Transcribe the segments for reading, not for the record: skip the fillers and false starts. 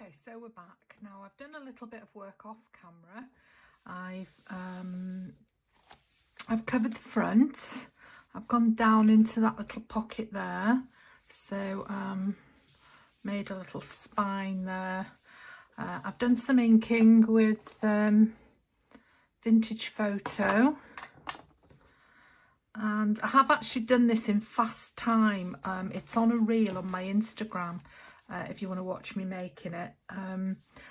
Okay, so we're back. Now I've done a little bit of work off camera. I've covered the front. I've gone down into that little pocket there. So made a little spine there. I've done some inking with Vintage Photo. And I have actually done this in fast time. It's on a reel on my Instagram if you want to watch me making it.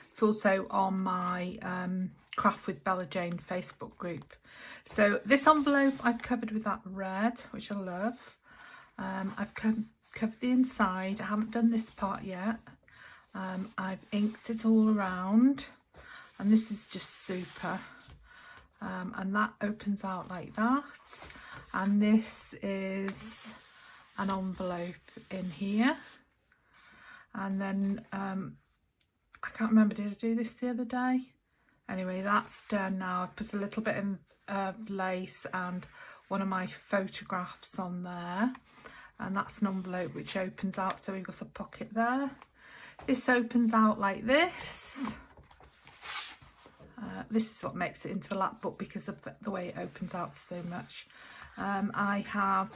It's also on my Craft with Bella Jane Facebook group. So this envelope I've covered with that red, which I love. I've covered the inside. I haven't done this part yet. I've inked it all around, and this is just super. And that opens out like that, and this is an envelope in here. And then I can't remember, did I do this the other day? Anyway, that's done now. I've put a little bit of lace and one of my photographs on there, and that's an envelope which opens out, so we've got a pocket there. This opens out like this. This is what makes it into a lap book because of the way it opens out so much. I have,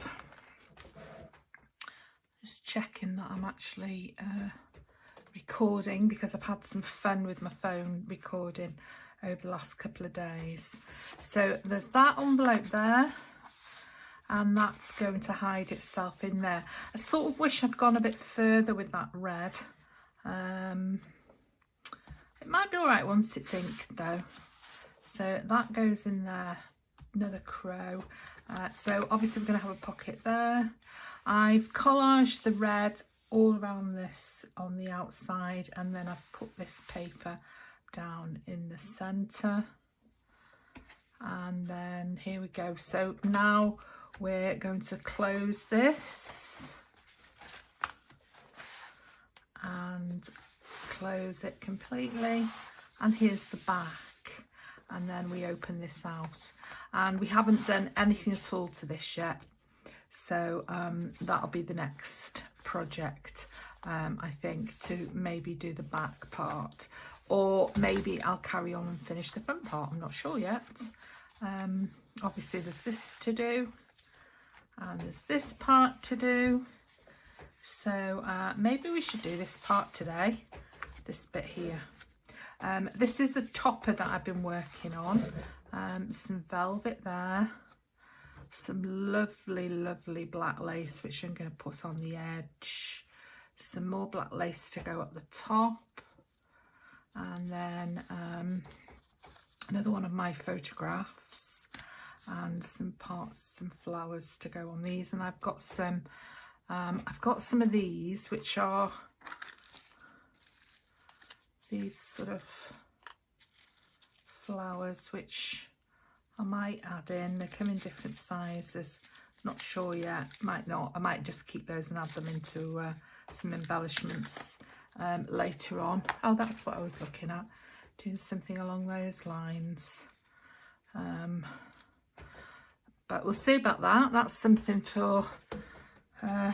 just checking that I'm actually recording, because I've had some fun with my phone recording over the last couple of days. So there's that envelope there, and that's going to hide itself in there. I sort of wish I'd gone a bit further with that red. It might be all right once it's inked though. So that goes in there, another crow. So obviously we're going to have a pocket there. I've collaged the red all around this on the outside, and then I've put this paper down in the centre. And then here we go. So now we're going to close this and close it completely, and here's the back, and then we open this out, and we haven't done anything at all to this yet, so that'll be the next project. I think, to maybe do the back part, or maybe I'll carry on and finish the front part. I'm not sure yet. Obviously there's this to do, and there's this part to do, so maybe we should do this part today. This bit here. This is a topper that I've been working on. Some velvet there, some lovely black lace which I'm going to put on the edge, some more black lace to go up the top, and then another one of my photographs, and some parts, some flowers to go on these. And I've got some of these which are these sort of flowers which I might add in. They come in different sizes, not sure yet, might not. I might just keep those and add them into some embellishments later on. Oh, that's what I was looking at, doing something along those lines. But we'll see about that. That's something for when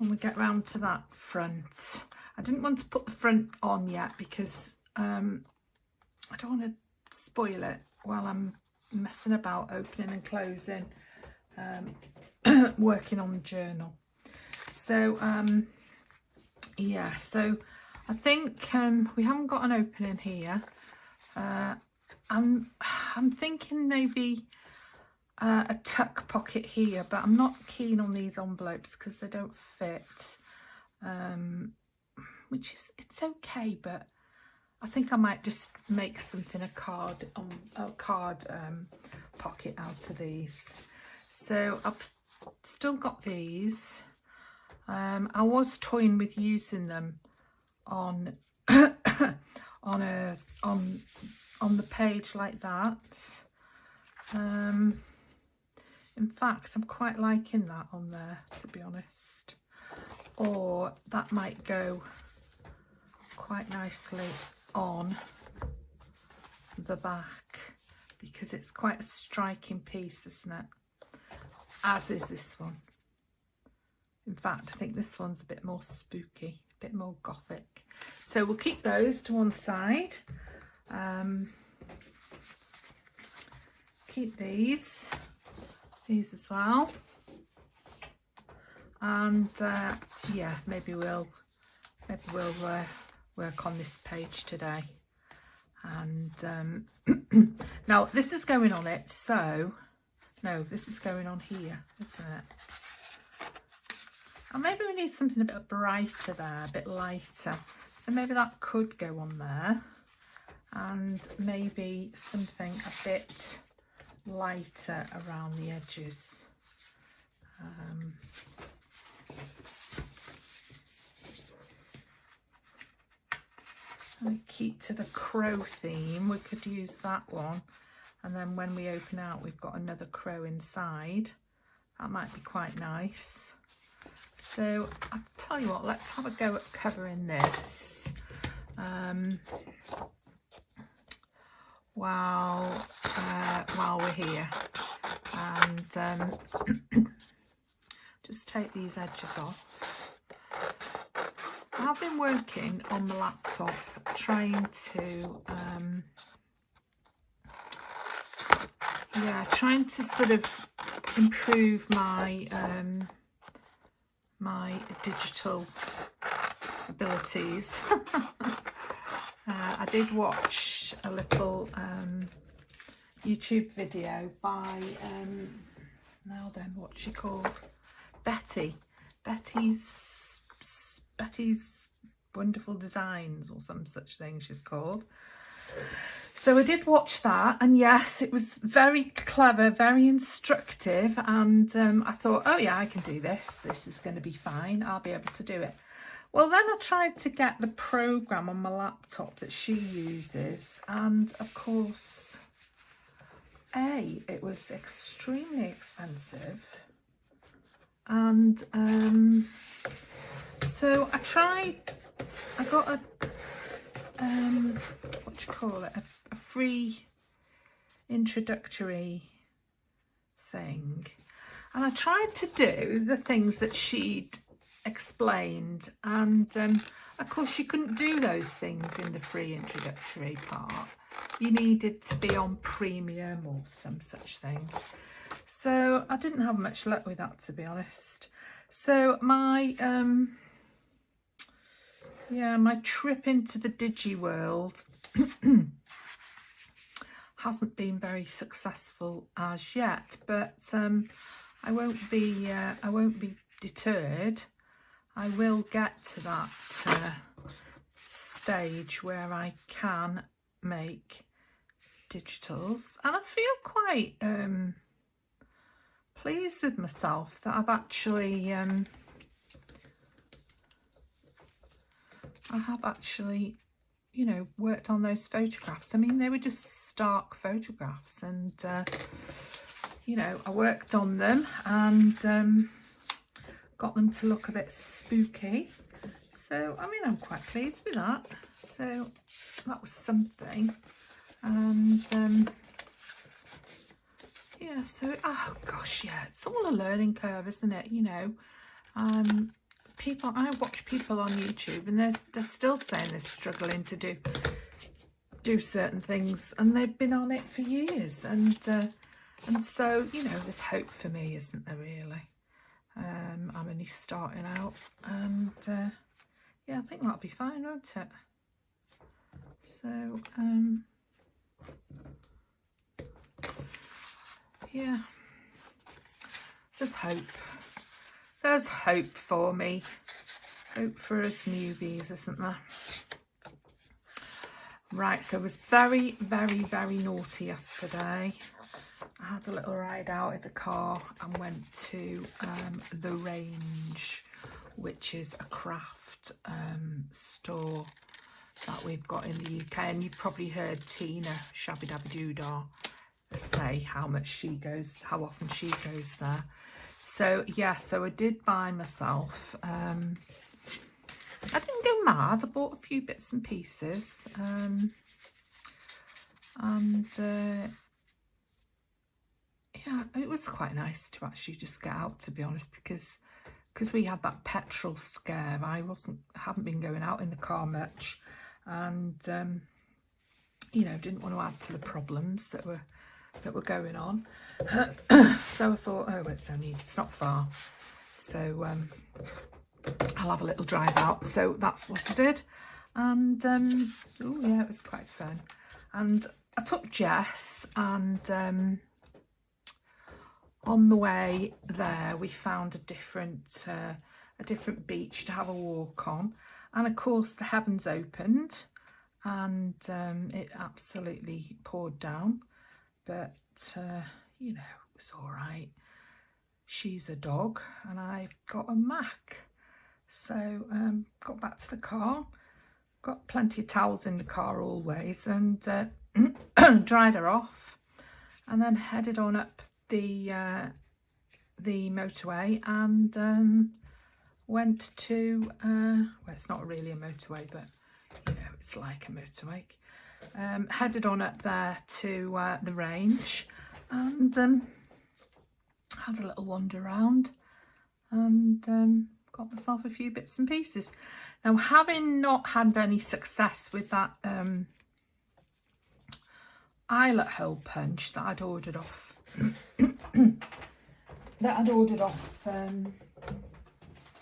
we get round to that front. I didn't want to put the front on yet because I don't want to spoil it while I'm messing about opening and closing, working on the journal. So yeah, so I think we haven't got an opening here. I'm thinking maybe a tuck pocket here, but I'm not keen on these envelopes because they don't fit. Which is, it's okay, but I think I might just make something a card pocket out of these. So I've still got these. I was toying with using them on on the page like that. In fact, I'm quite liking that on there, to be honest. Or that might go quite nicely on the back, because it's quite a striking piece, isn't it? As is this one. In fact, I think this one's a bit more spooky, bit more gothic. So we'll keep those to one side. Keep these as well. And yeah, maybe we'll work on this page today. And now this is going on it, so no, this is going on here, isn't it? And maybe we need something a bit brighter there, a bit lighter, so maybe that could go on there, and maybe something a bit lighter around the edges. We keep to the crow theme. We could use that one, and then when we open out we've got another crow inside. That might be quite nice. So I'll tell you what, let's have a go at covering this while we're here, and just take these edges off. I've been working on the laptop trying to sort of improve my my digital abilities. I did watch a little YouTube video by now then, what's she called? Betty's Wonderful Designs, or some such thing she's called. So I did watch that, and yes, it was very clever, very instructive, and I thought, oh yeah, I can do this. This is going to be fine. I'll be able to do it. Well, then I tried to get the program on my laptop that she uses, and of course, it was extremely expensive, and so I got a what do you call it, a free introductory thing, and I tried to do the things that she'd explained, and of course you couldn't do those things in the free introductory part. You needed to be on premium or some such thing. So I didn't have much luck with that, to be honest. So my my trip into the digi world hasn't been very successful as yet, but I won't be deterred. I will get to that stage where I can make digitals, and I feel quite pleased with myself that I've actually you know, worked on those photographs. I mean, they were just stark photographs, and you know, I worked on them and got them to look a bit spooky. So I mean, I'm quite pleased with that. So that was something. And yeah, so oh gosh, yeah, it's all a learning curve, isn't it? You know, I watch people on YouTube, and they're still saying they're struggling to do certain things, and they've been on it for years, and so, you know, there's hope for me, isn't there, really? I'm only starting out, and yeah, I think that'll be fine, won't it? So yeah, there's hope. There's hope for me. Hope for us newbies, isn't there? Right, so I was very, very, very naughty yesterday. I had a little ride out in the car and went to The Range, which is a craft store that we've got in the UK. And you've probably heard Tina, Shabbydabbydooda, say how often she goes there. So yeah, so I did buy myself, I didn't go mad, I bought a few bits and pieces, yeah, it was quite nice to actually just get out, to be honest, because because we had that petrol scare, I haven't been going out in the car much, and you know, didn't want to add to the problems that were going on. So I thought, oh, it's not far, so I'll have a little drive out. So that's what I did, and oh yeah, it was quite fun. And I took Jess, and on the way there we found a different beach to have a walk on, and of course the heavens opened, and it absolutely poured down, but you know, it was all right. She's a dog and I've got a Mac. So got back to the car, got plenty of towels in the car always, and dried her off, and then headed on up the motorway, and went to well, it's not really a motorway, but you know, it's like a motorway. Headed on up there to the range, and had a little wander around, and got myself a few bits and pieces. Now, having not had any success with that eyelet hole punch that I'd ordered off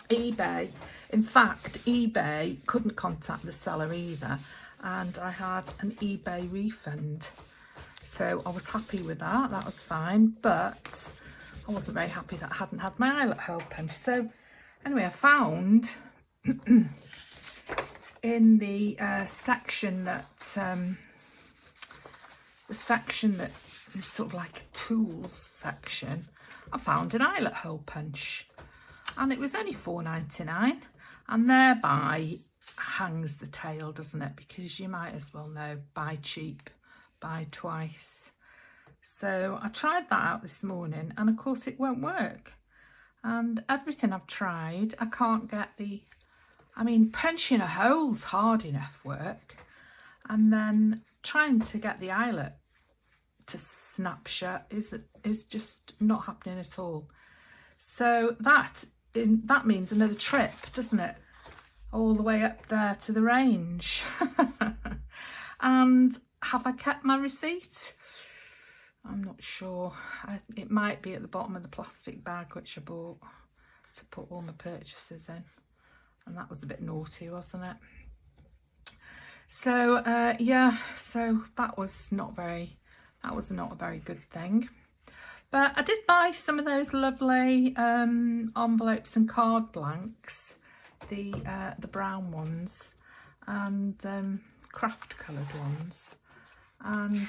eBay. In fact, eBay couldn't contact the seller either, and I had an eBay refund. So I was happy with that, that was fine, but I wasn't very happy that I hadn't had my eyelet hole punch. So anyway, I found in the section that is sort of like a tools section, I found an eyelet hole punch, and it was only $4.99, and thereby hangs the tale, doesn't it? Because you might as well know, buy cheap, buy twice. So I tried that out this morning, and of course it won't work. And everything I've tried, I can't get the, I mean, punching a hole's hard enough work, and then trying to get the eyelet to snap shut is just not happening at all. So that means another trip, doesn't it? All the way up there to the range. And have I kept my receipt? I'm not sure. It might be at the bottom of the plastic bag which I bought to put all my purchases in, and that was a bit naughty, wasn't it? So yeah, so that was not a very good thing. But I did buy some of those lovely envelopes and card blanks, the brown ones, and craft coloured ones, and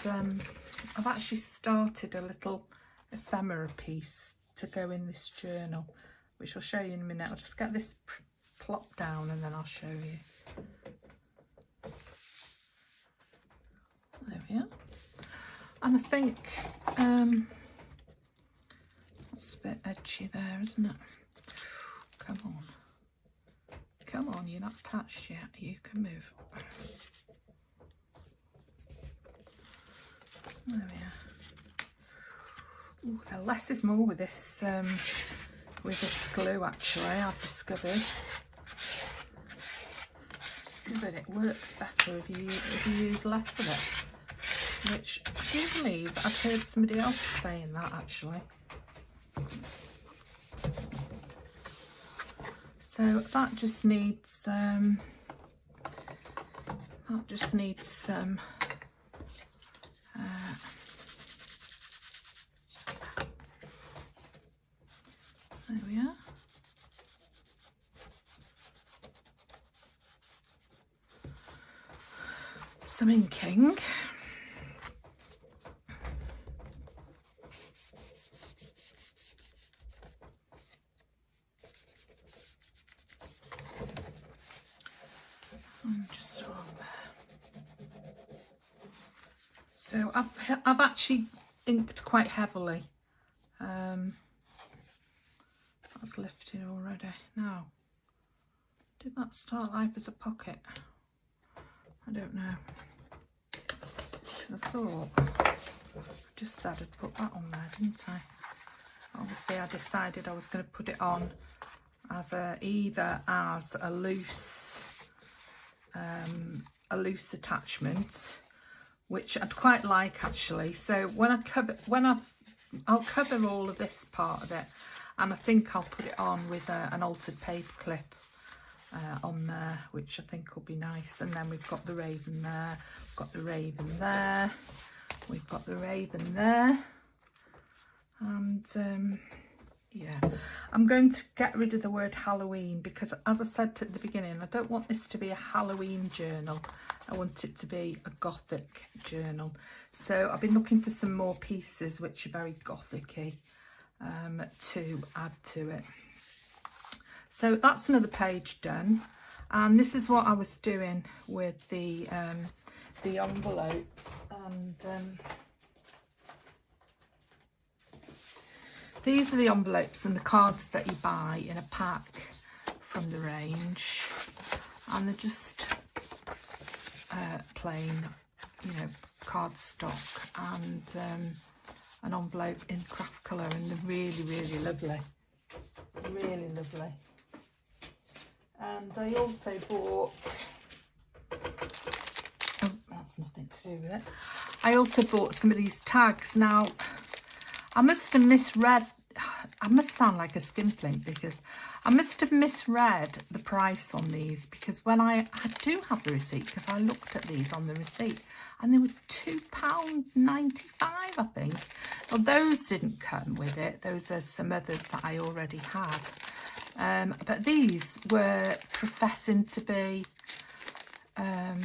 I've actually started a little ephemera piece to go in this journal, which I'll show you in a minute. I'll just get this plopped down and then I'll show you. There we are. And I think that's a bit edgy there, isn't it? Come on. Come on, you're not attached yet. You can move. There we are. Ooh, the less is more with this glue, actually, I've discovered. It works better if you use less of it, which I do believe I've heard somebody else saying that, actually. So that just needs some there we are. Some inking. Just on there. So I've actually inked quite heavily. That's lifted already. Now, did that start life as a pocket? I don't know, because I thought I just said I'd put that on there, didn't I? Obviously I decided I was going to put it on as either as a loose attachment, which I'd quite like actually. So I'll cover all of this part of it, and I think I'll put it on with an altered paper clip on there, which I think will be nice. And then we've got the raven there, we've got the raven there, we've got the raven there, and yeah, I'm going to get rid of the word Halloween because, as I said at the beginning, I don't want this to be a Halloween journal. I want it to be a Gothic journal. So I've been looking for some more pieces which are very Gothic-y to add to it. So that's another page done. And this is what I was doing with the envelopes. And these are the envelopes and the cards that you buy in a pack from the range, and they're just plain, you know, cardstock, and an envelope in craft colour, and they're really, really lovely, really lovely. And I also bought, oh, that's nothing to do with it. I also bought some of these tags. Now, I must have misread, I must sound like a skinflint because I must have misread the price on these, because when I do have the receipt, because I looked at these on the receipt and they were £2.95, I think. Well, those didn't come with it. Those are some others that I already had. But these were professing to be a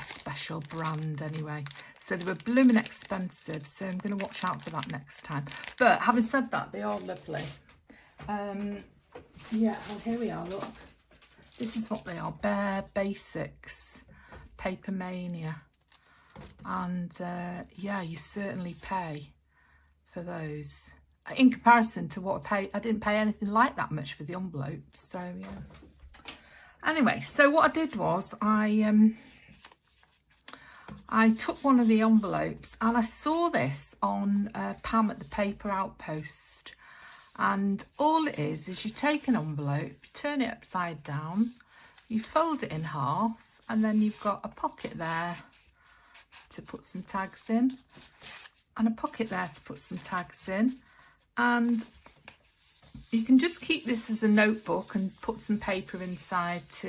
special brand anyway. So they were blooming expensive, so I'm going to watch out for that next time. But having said that, they are lovely. Yeah, well, here we are, look. This is what they are, Bare Basics, Paper Mania. And yeah, you certainly pay for those. In comparison to what I paid, I didn't pay anything like that much for the envelopes, so yeah. Anyway, so what I did was I took one of the envelopes and I saw this on Pam at the Paper Outpost, and all it is you take an envelope, you turn it upside down, you fold it in half, and then you've got a pocket there to put some tags in, and a pocket there to put some tags in, and you can just keep this as a notebook and put some paper inside to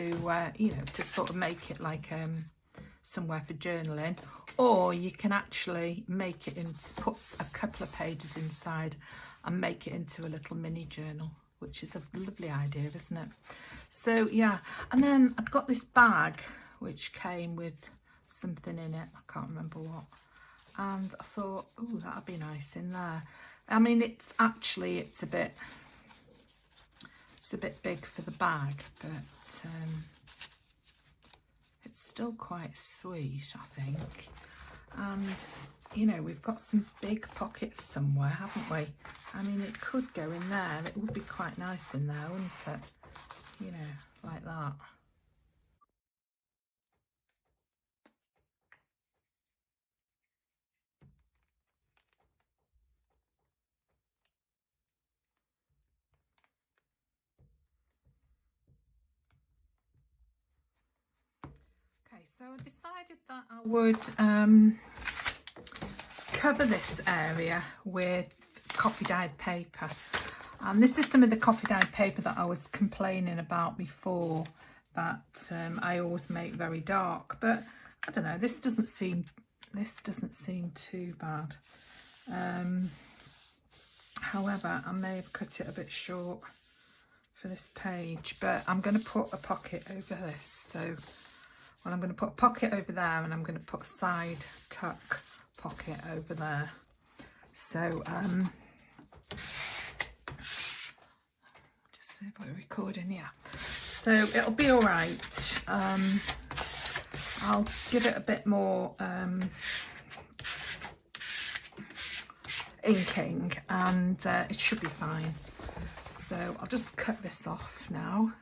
you know, to sort of make it like somewhere for journaling, or you can actually make it into, put a couple of pages inside and make it into a little mini journal, which is a lovely idea, isn't it? So yeah, and then I've got this bag which came with something in it, I can't remember what, and I thought, oh, that'd be nice in there. I mean, it's a bit big for the bag, but it's still quite sweet, I think. And you know, we've got some big pockets somewhere, haven't we? I mean, it could go in there. It would be quite nice in there, wouldn't it? You know, like that. Okay, so I decided that I would cover this area with coffee dyed paper, and this is some of the coffee dyed paper that I was complaining about before, that I always make very dark, but I don't know, this doesn't seem too bad. However, I may have cut it a bit short for this page, but I'm going to put a pocket over this. So, well, I'm going to put a pocket over there, and I'm going to put a side tuck pocket over there. So, just see if we're recording, yeah. So it'll be all right. I'll give it a bit more inking, and it should be fine. So I'll just cut this off now.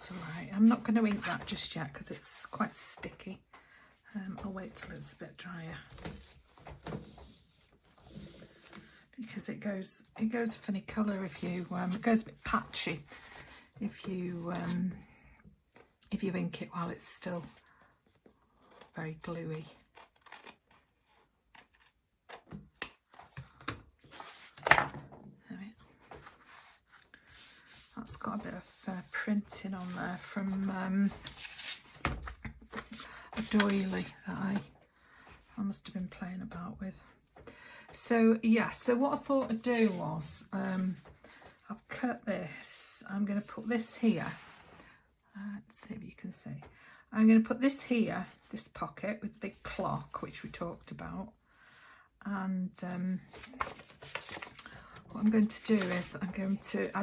that's all right. I'm not going to ink that just yet because it's quite sticky. I'll wait till it's a bit drier, because it goes a funny colour if you it goes a bit patchy if you ink it while it's still very gluey. That's got a bit of printing on there from a doily that I must have been playing about with. So yeah, so what I thought I'd do was I've cut this. I'm going to put this here. Let's see if you can see. I'm going to put this here, this pocket with the big clock, which we talked about. And what I'm going to do is I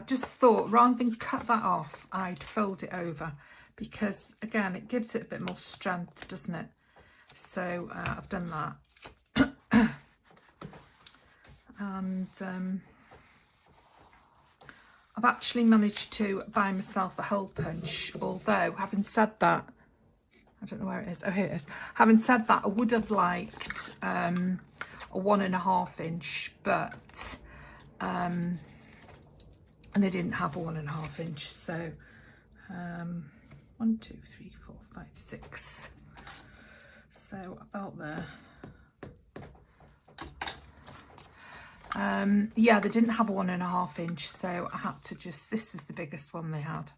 just thought rather than cut that off, I'd fold it over, because again, it gives it a bit more strength, doesn't it? So I've done that. And I've actually managed to buy myself a hole punch, although having said that, I don't know where it is. Oh, here it is. Having said that, I would have liked a 1.5 inch, but and they didn't have a 1.5 inch, so 1, 2, 3, 4, 5, 6. So about there. Yeah, they didn't have a 1.5 inch, so I had to just, this was the biggest one they had,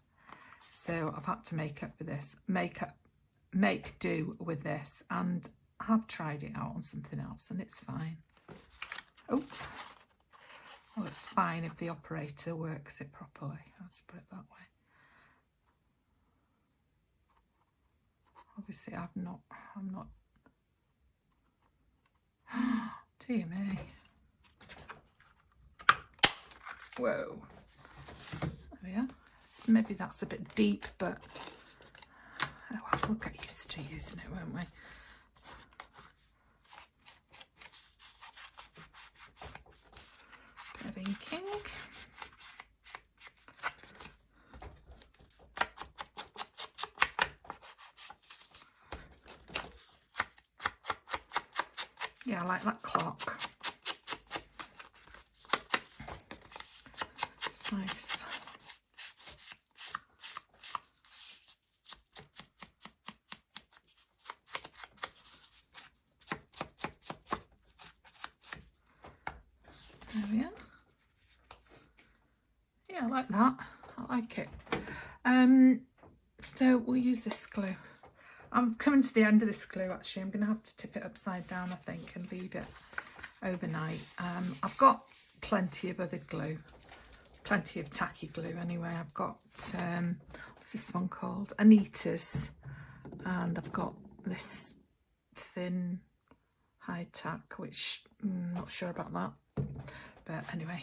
so I've had to make do with this, and I have tried it out on something else and it's fine. Oh, well, it's fine if the operator works it properly, let's put it that way. Obviously I'm not dear me. Whoa, there we are. Maybe that's a bit deep, but oh, we'll get used to using it, won't we? Bit of inking. Yeah, I like that clock. It's nice. There we are. Yeah, I like that. I like it. So we'll use this glue. I'm coming to the end of this glue actually. I'm going to have to tip it upside down, I think, and leave it overnight. I've got plenty of other glue, plenty of tacky glue anyway. I've got, what's this one called? Anita's. And I've got this thin high tack, which I'm not sure about that. But anyway,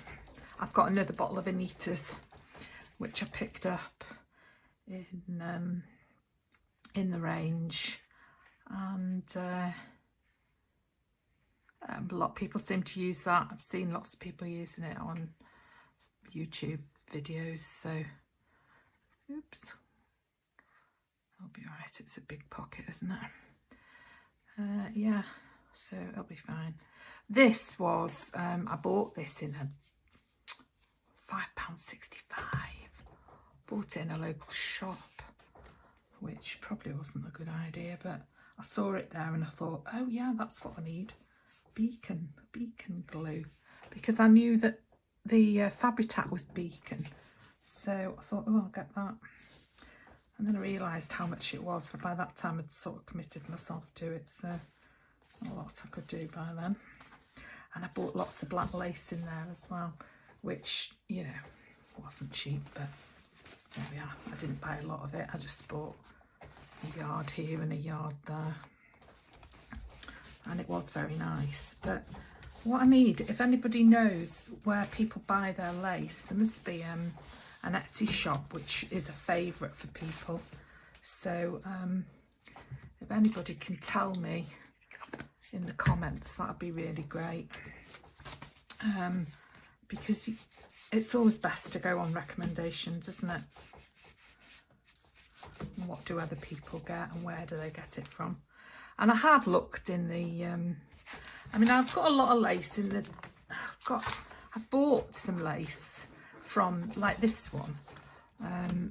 I've got another bottle of Anita's, which I picked up in the range, and a lot of people seem to use that. I've seen lots of people using it on YouTube videos, so oops, it'll be all right. It's a big pocket, isn't it? Yeah, so it'll be fine. This was I bought this in a £5.65. Bought it in a local shop, which probably wasn't a good idea, but I saw it there and I thought, oh yeah, that's what I need. Beacon glue, because I knew that the Fabri-Tac was Beacon, so I thought, oh, I'll get that. And then I realised how much it was, but by that time I'd sort of committed myself to it, so not a lot I could do by then. And I bought lots of black lace in there as well, which, you know, wasn't cheap, but there we are. I didn't buy a lot of it. I just bought a yard here and a yard there. And it was very nice. But what I need, if anybody knows where people buy their lace, there must be an Etsy shop, which is a favourite for people. So if anybody can tell me in the comments, that'd be really great. Because it's always best to go on recommendations, isn't it? and what do other people get and where do they get it from. And I have looked in the, I mean, I've got a lot of lace in the, I bought some lace from, like this one,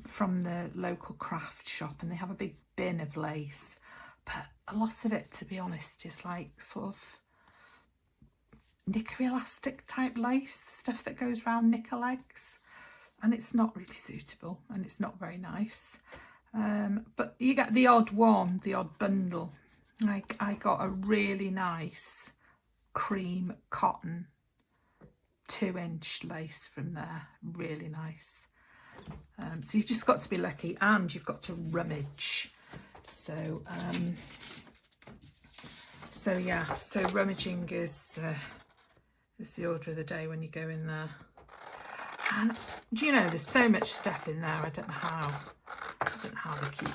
from the local craft shop, and they have a big bin of lace, but a lot of it, to be honest, is like sort of knicker elastic type lace, stuff that goes around knicker legs, and it's not really suitable and it's not very nice. But you get the odd one, the odd bundle. Like I got a really nice cream cotton 2-inch lace from there, really nice. So you've just got to be lucky, and you've got to rummage. So yeah, so rummaging is the order of the day when you go in there. And do you know, there's so much stuff in there, I don't know how they keep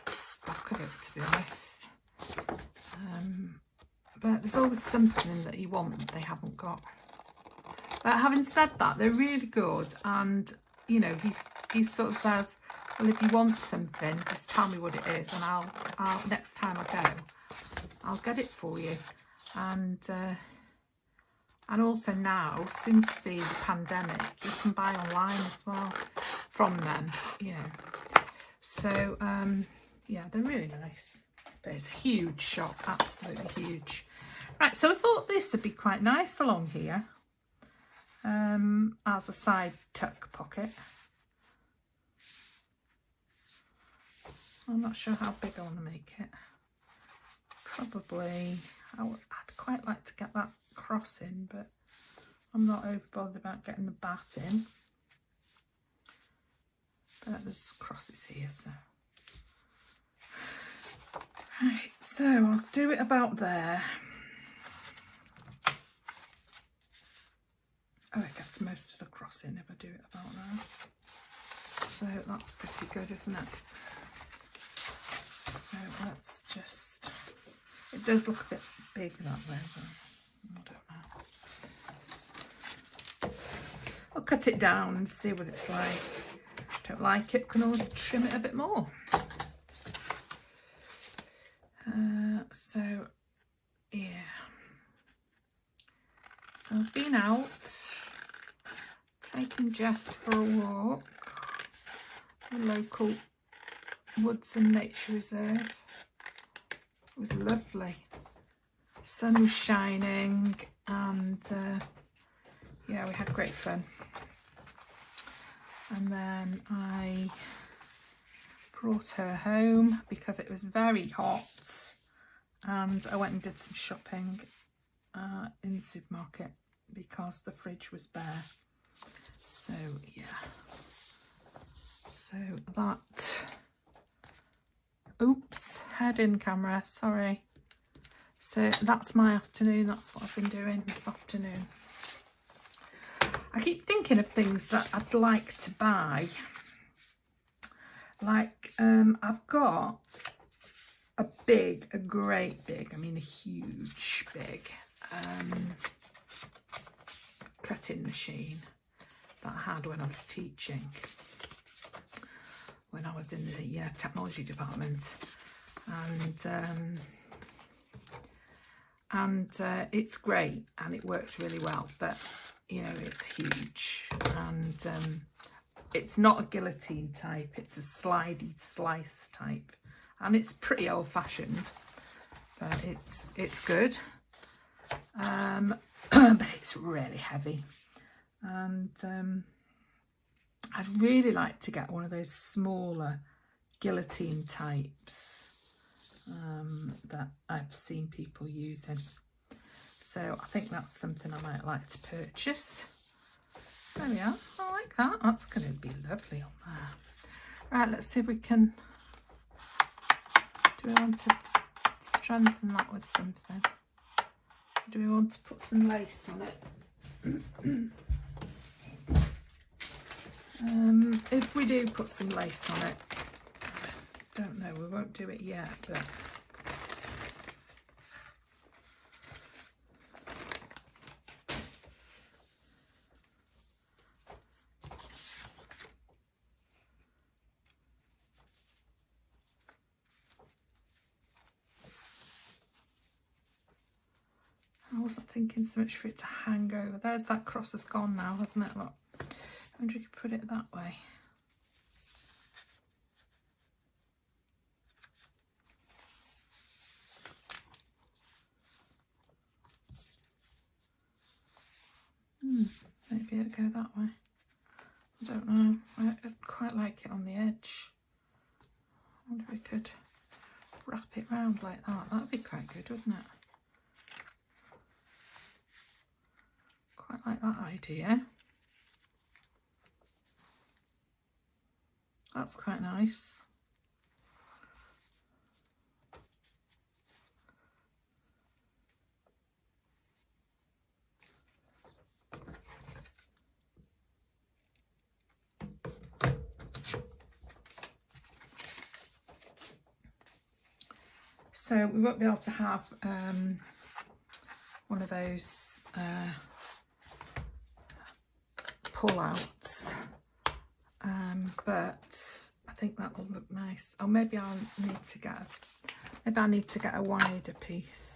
stock of it, to be honest. But there's always something that you want that they haven't got. But having said that, they're really good, and you know, he sort of says, well, if you want something, just tell me what it is, and I'll next time I go, I'll get it for you. And also now, since the pandemic, you can buy online as well from them, you know. So yeah, they're really nice. But it's a huge shop, absolutely huge. Right, so I thought this would be quite nice along here. As a side tuck pocket. I'm not sure how big I want to make it. Probably, I'd quite like to get that cross in, but I'm not over bothered about getting the bat in. But there's crosses here, so. Right, so I'll do it about there. Oh, it gets most of the cross in if I do it about there. So that's pretty good, isn't it? So let's just, it does look a bit big that way, but I don't know. I'll cut it down and see what it's like. Don't like it, can always trim it a bit more. So yeah. So I've been out, taking Jess for a walk, the local woods and nature reserve. It was lovely. Sun was shining, and yeah, we had great fun. And then I brought her home because it was very hot, and I went and did some shopping in the supermarket because the fridge was bare. So yeah, so that, oops, head in camera, sorry. So that's my afternoon, that's what I've been doing this afternoon. I keep thinking of things that I'd like to buy. Like I've got a great big, I mean a huge big cutting machine that I had when I was teaching, when I was in the technology department, and it's great and it works really well, but you know, it's huge, and it's not a guillotine type, it's a slidey slice type, and it's pretty old-fashioned, but it's good. But it's really heavy, and I'd really like to get one of those smaller guillotine types that I've seen people using. So I think that's something I might like to purchase. There we are. I like that. That's going to be lovely on there. Right, let's see if we can. Do we want to strengthen that with something? Do we want to put some lace on it? If we do put some lace on it, don't know, we won't do it yet, but I wasn't thinking so much for it to hang over. There's that cross has gone now, hasn't it? Look. I wonder if you could put it that way. Maybe it'll go that way. I don't know. I quite like it on the edge. I wonder if we could wrap it round like that. That'd be quite good, wouldn't it? Quite like that idea. That's quite nice. So we won't be able to have one of those pull-outs, but I think that will look nice. Or maybe I need to get a wider piece.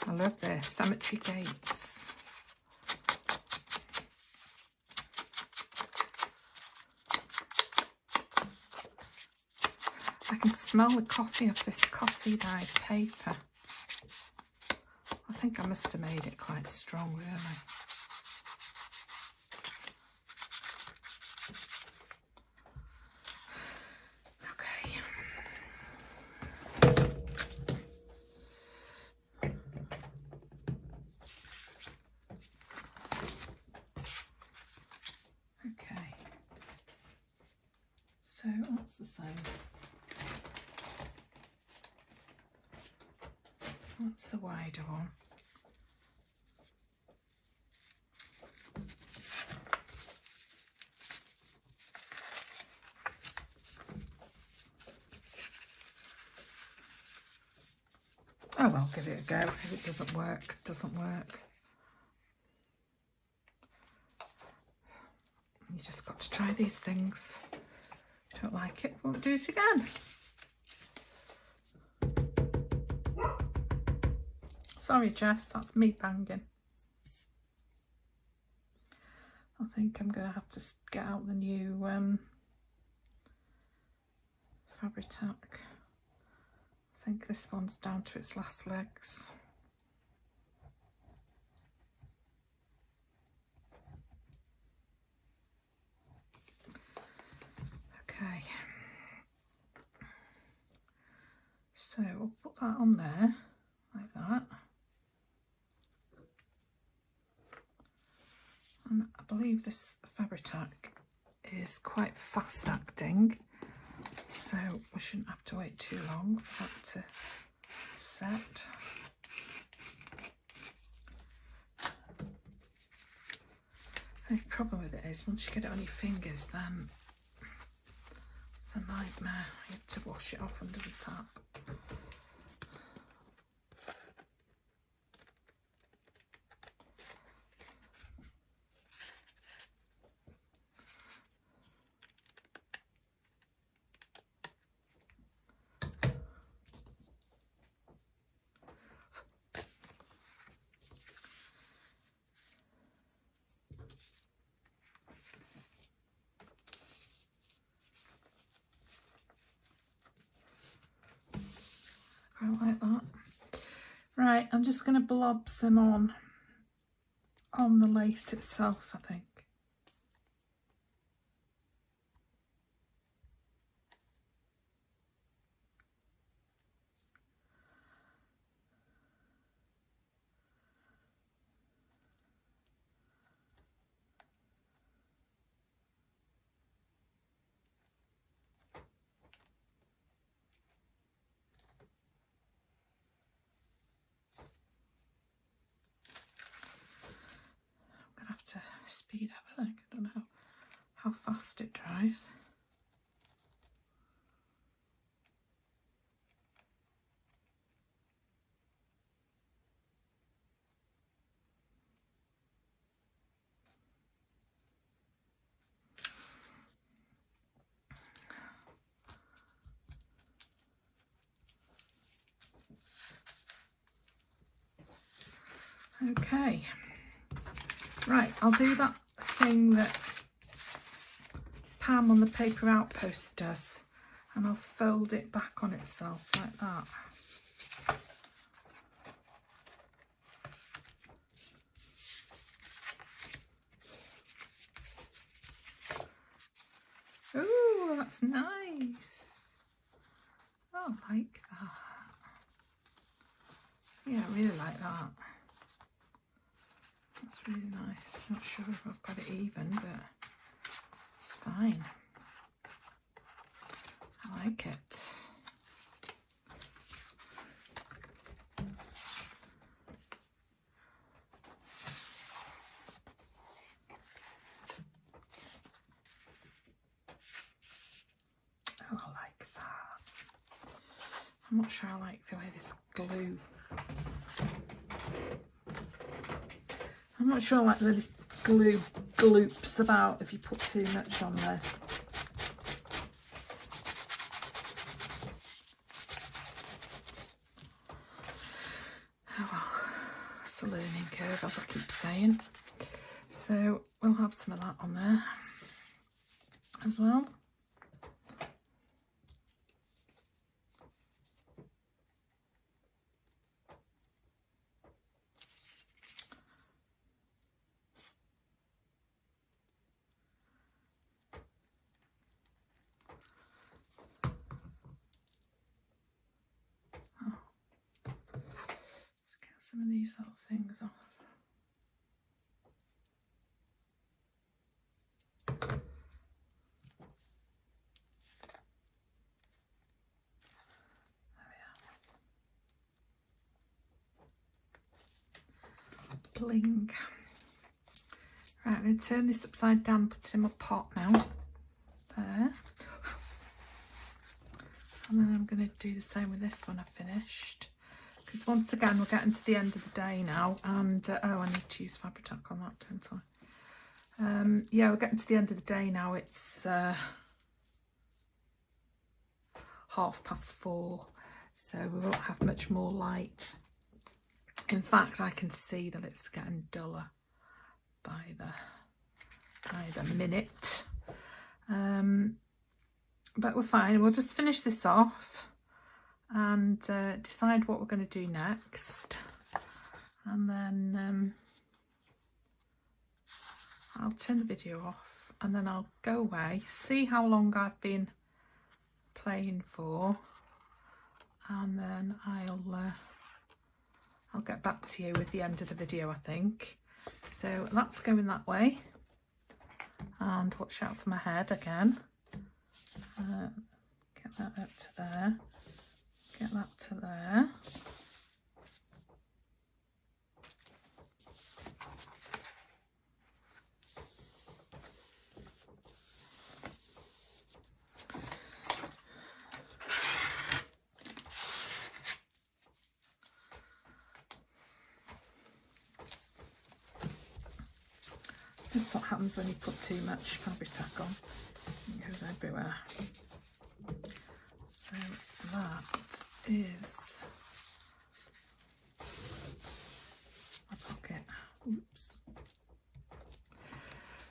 I love this, cemetery gates. I can smell the coffee of this coffee dyed paper. I think I must have made it quite strong, really. So that's the same. That's the wider one. Oh well, give it a go. If it doesn't work, it doesn't work. You just got to try these things. If you don't like it, won't do it again. Sorry, Jess, that's me banging. I think I'm going to have to get out the new fabric tack. I think this one's down to its last legs. Okay, so we'll put that on there like that. And I believe this fabric tack is quite fast acting, so we shouldn't have to wait too long for that to set. The only problem with it is once you get it on your fingers, then it's a nightmare. You have to wash it off under the tap. Quite like that. Right, I'm just going to blob some on the lace itself, I think. To speed up, I think. I don't know how fast it dries. Okay, right, I'll do that thing that Pam on the Paper Outpost does, and I'll fold it back on itself like that. Oh, that's nice. Oh, I like that. Yeah, I really like that. That's really nice. Not sure if I've got it even, but it's fine. I like it. Oh, I like that. I'm not sure I like the way this glue. I'm not sure I like the way this glue gloops about if you put too much on there. Oh well, it's a learning curve, as I keep saying. So we'll have some of that on there as well. Some of these little things off. There we are. Bling. Right, I'm going to turn this upside down, put it in my pot now. There. And then I'm going to do the same with this one I've finished. Because once again, we're getting to the end of the day now, and oh, I need to use Fabri-Tac on that, don't I? Yeah, we're getting to the end of the day now. It's 4:30, so we won't have much more light. In fact, I can see that it's getting duller by the minute. But we're fine. We'll just finish this off and decide what we're going to do next, and then I'll turn the video off, and then I'll go away, see how long I've been playing for, and then I'll get back to you with the end of the video, I think. So that's going that way, and watch out for my head again. Get that up to there. Get that to there. This is what happens when you put too much Fabri-Tac on. It goes everywhere. So that is my pocket. Oops.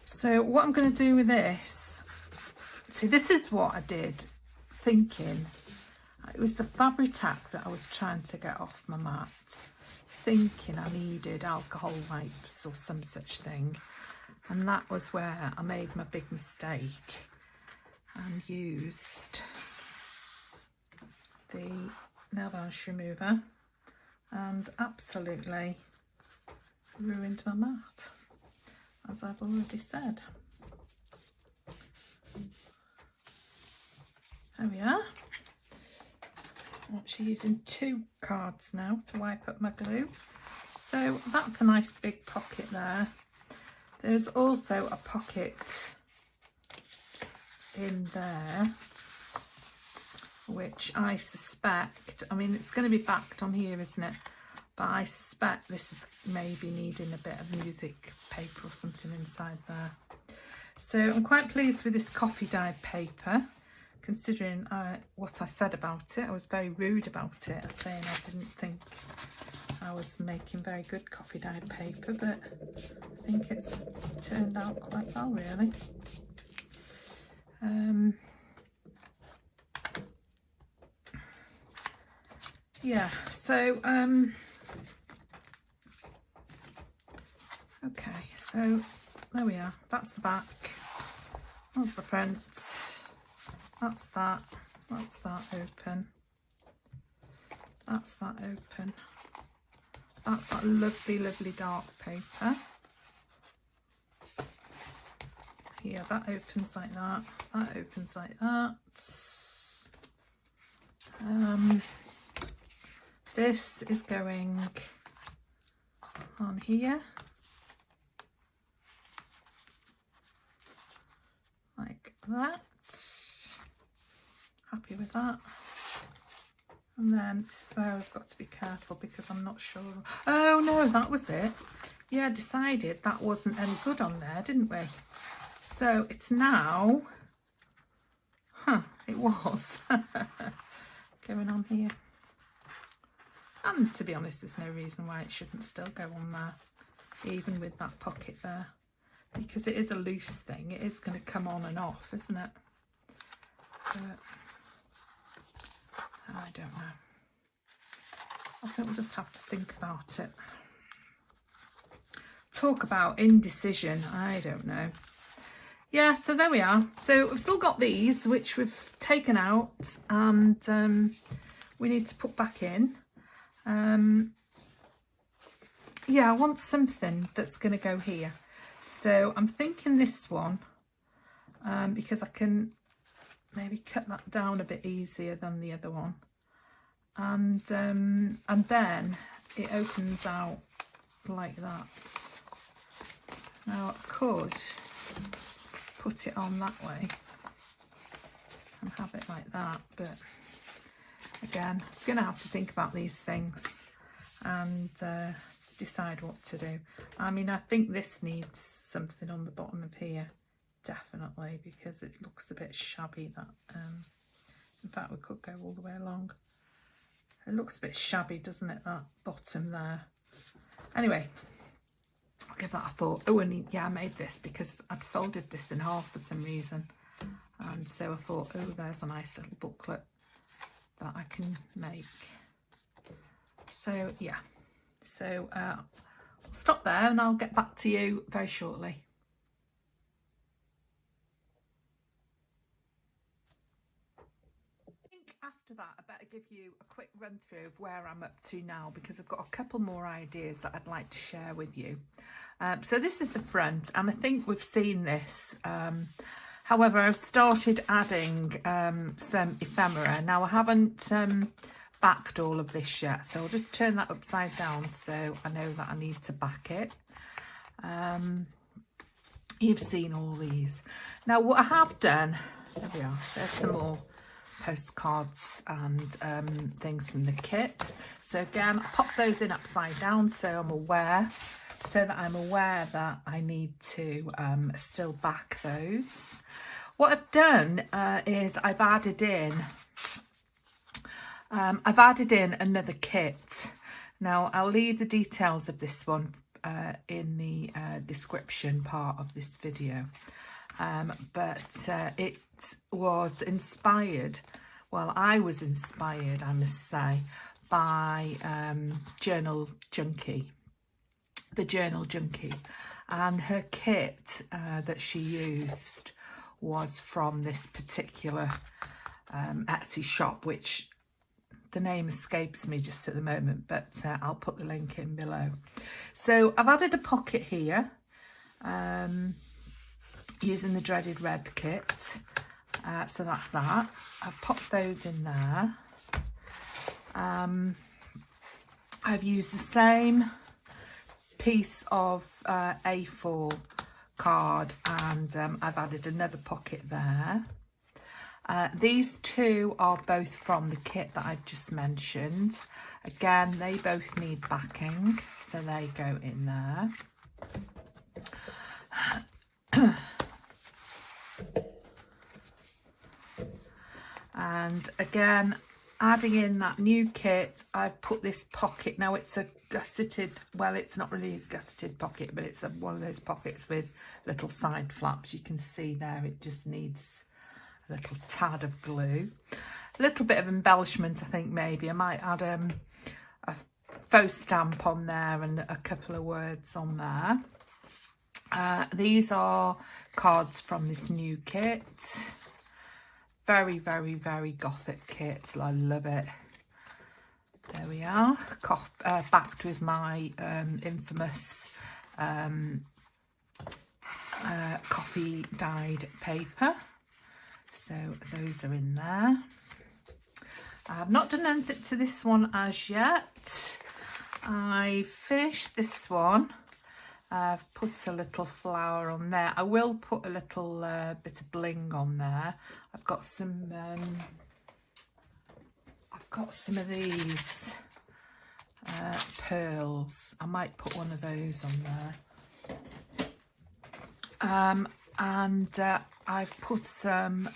So what I'm going to do with this, see, this is what I did thinking. It was the Fabri-Tac that I was trying to get off my mat, thinking I needed alcohol wipes or some such thing. And that was where I made my big mistake and used the nail varnish remover and absolutely ruined my mat, as I've already said. There we are. I'm actually using 2 cards now to wipe up my glue. So that's a nice big pocket there. There's also a pocket in there, which I suspect, I mean, it's going to be backed on here, isn't it? But I suspect this is maybe needing a bit of music paper or something inside there. So I'm quite pleased with this coffee dyed paper, considering what I said about it. I was very rude about it, saying I didn't think I was making very good coffee dyed paper, but I think it's turned out quite well, really. Yeah, so okay, so there we are. That's the back, that's the front, that's that open, that's that open, that's that lovely, lovely dark paper. Yeah, that opens like that, that opens like that. This is going on here, like that. Happy with that. And then this is where I've got to be careful because I'm not sure. Oh no, that was it. Yeah, decided that wasn't any good on there, didn't we? So it's now, it was going on here. And to be honest, there's no reason why it shouldn't still go on there, even with that pocket there, because it is a loose thing. It is going to come on and off, isn't it? But I don't know. I think we'll just have to think about it. Talk about indecision. I don't know. Yeah, so there we are. So we've still got these, which we've taken out, and we need to put back in. Yeah, I want something that's going to go here. So I'm thinking this one, because I can maybe cut that down a bit easier than the other one. And then it opens out like that. Now I could put it on that way and have it like that, but again, I'm going to have to think about these things and decide what to do. I mean, I think this needs something on the bottom of here, definitely, because it looks a bit shabby. That in fact, we could go all the way along. It looks a bit shabby, doesn't it, that bottom there? Anyway, I'll give that a thought. Oh, and yeah, I made this because I'd folded this in half for some reason. And so I thought, oh, there's a nice little booklet that I can make. So yeah, so I'll stop there and I'll get back to you very shortly. I think after that I better give you a quick run through of where I'm up to now, because I've got a couple more ideas that I'd like to share with you. So this is the front, and I think we've seen this. However, I've started adding some ephemera. Now I haven't backed all of this yet, so I'll just turn that upside down so I know that I need to back it. You've seen all these. Now what I have done, there we are, there's some more postcards and things from the kit. So again, I pop those in upside down so I'm aware that I need to still back those. What I've done is I've added in another kit. Now I'll leave the details of this one in the description part of this video, but it was inspired, well, I was inspired, I must say, by JournalingJunky, the JournalingJunky, and her kit that she used was from this particular Etsy shop, which the name escapes me just at the moment, but I'll put the link in below. So I've added a pocket here using the Dreaded Red kit. So that's that. I've popped those in there. I've used the same piece of A4 card, and I've added another pocket there. These two are both from the kit that I've just mentioned. Again, they both need backing, so they go in there. And again, adding in that new kit, I've put this pocket. Now it's a gusseted, well, it's not really a gusseted pocket, but it's one of those pockets with little side flaps. You can see there it just needs a little tad of glue. A little bit of embellishment, I think maybe. I might add a faux stamp on there and a couple of words on there. These are cards from this new kit. Very, very, very gothic kit. I love it. There we are. Backed with my infamous coffee dyed paper. So those are in there. I've not done anything to this one as yet. I finished this one. I've put a little flower on there. I will put a little bit of bling on there. I've got some of these pearls. I might put one of those on there. I've put some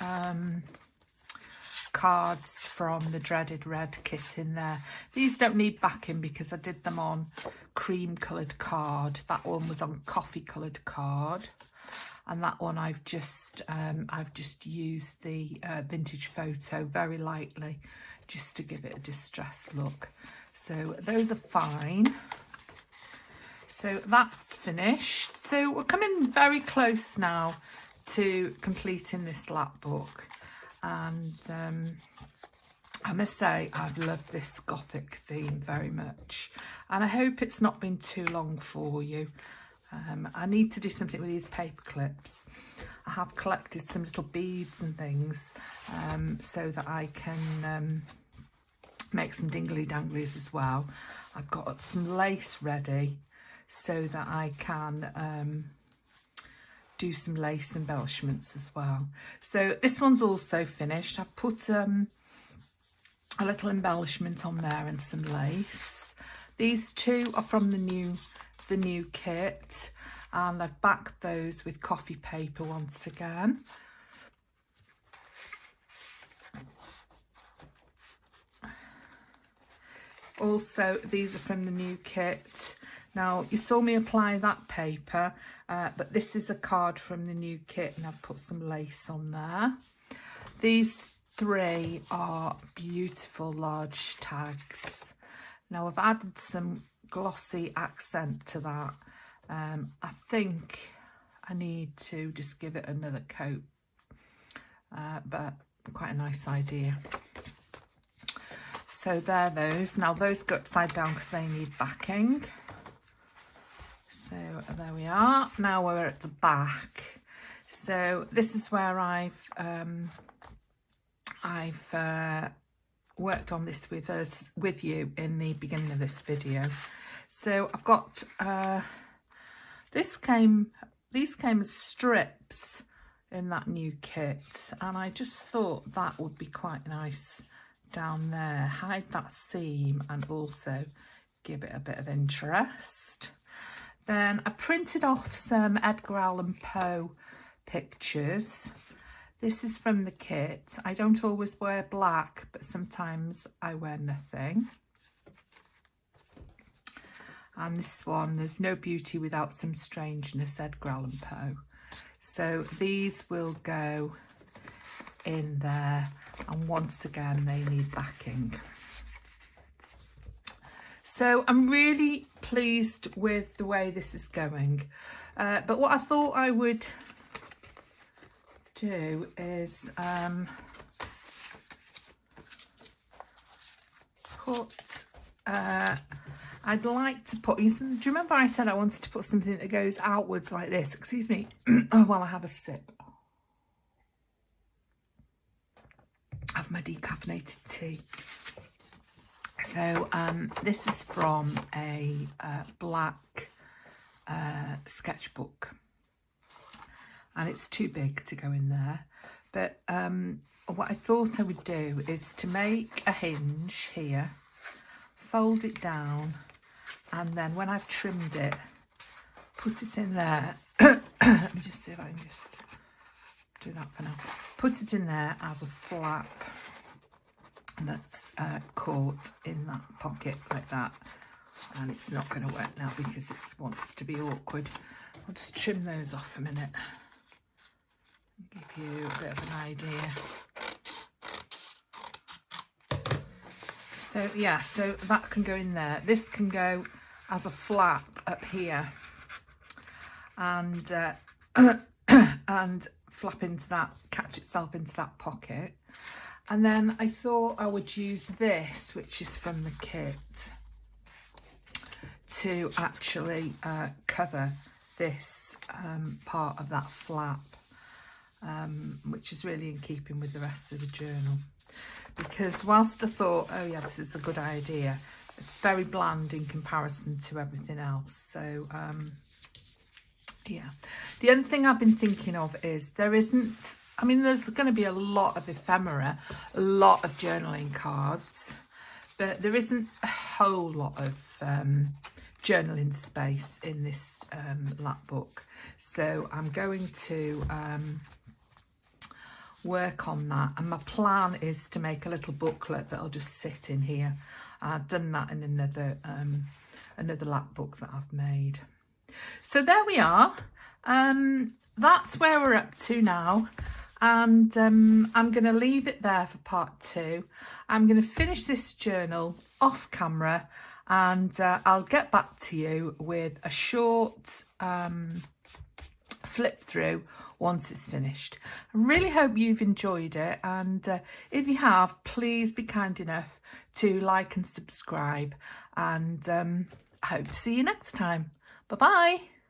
cards from the Dreaded Red kit in there. These don't need backing because I did them on cream coloured card. That one was on coffee coloured card, and that one I've just used the vintage photo very lightly just to give it a distressed look. So those are fine. So that's finished. So we're coming very close now to completing this lap book. And I must say I've loved this gothic theme very much, and I hope it's not been too long for you. I need to do something with these paper clips. I have collected some little beads and things so that I can make some dingly danglies as well. I've got some lace ready so that I can do some lace embellishments as well. So this one's also finished. I've put a little embellishment on there and some lace. These two are from the new kit, and I've backed those with coffee paper once again. Also, these are from the new kit. Now, you saw me apply that paper, but this is a card from the new kit, and I've put some lace on there. These three are beautiful large tags. Now, I've added some glossy accent to that. I think I need to just give it another coat, but quite a nice idea. So they're those. Now, those go upside down because they need backing. So there we are. Now we're at the back. So this is where I've worked on this with you in the beginning of this video. So I've got these came as strips in that new kit, and I just thought that would be quite nice down there. Hide that seam and also give it a bit of interest. Then I printed off some Edgar Allan Poe pictures. This is from the kit. I don't always wear black, but sometimes I wear nothing. And this one, There's No Beauty Without Some Strangeness, Edgar Allan Poe. So these will go in there, and once again they need backing. So I'm really pleased with the way this is going, but what I thought I would do is I'd like to put, do you remember I said I wanted to put something that goes outwards like this? Excuse me, while I have a sip of my decaffeinated tea. So this is from a black sketchbook, and it's too big to go in there. But what I thought I would do is to make a hinge here, fold it down, and then when I've trimmed it, put it in there. Let me just see if I can just do that for now. Put it in there as a flap. that's caught in that pocket like that. And it's not going to work now because it wants to be awkward. I'll just trim those off a minute. Give you a bit of an idea. So yeah, so that can go in there. This can go as a flap up here, and and flap into that, catch itself into that pocket. And then I thought I would use this, which is from the kit, to actually cover this part of that flap, which is really in keeping with the rest of the journal. Because whilst I thought, oh yeah, this is a good idea, it's very bland in comparison to everything else. So yeah, the other thing I've been thinking of is there's going to be a lot of ephemera, a lot of journaling cards, but there isn't a whole lot of journaling space in this lap book. So I'm going to work on that, and my plan is to make a little booklet that'll just sit in here. I've done that in another lap book that I've made. So there we are. That's where we're up to now, and I'm going to leave it there for part 2. I'm going to finish this journal off camera, and I'll get back to you with a short flip through once it's finished. I really hope you've enjoyed it, and if you have, please be kind enough to like and subscribe, and I hope to see you next time. Bye bye.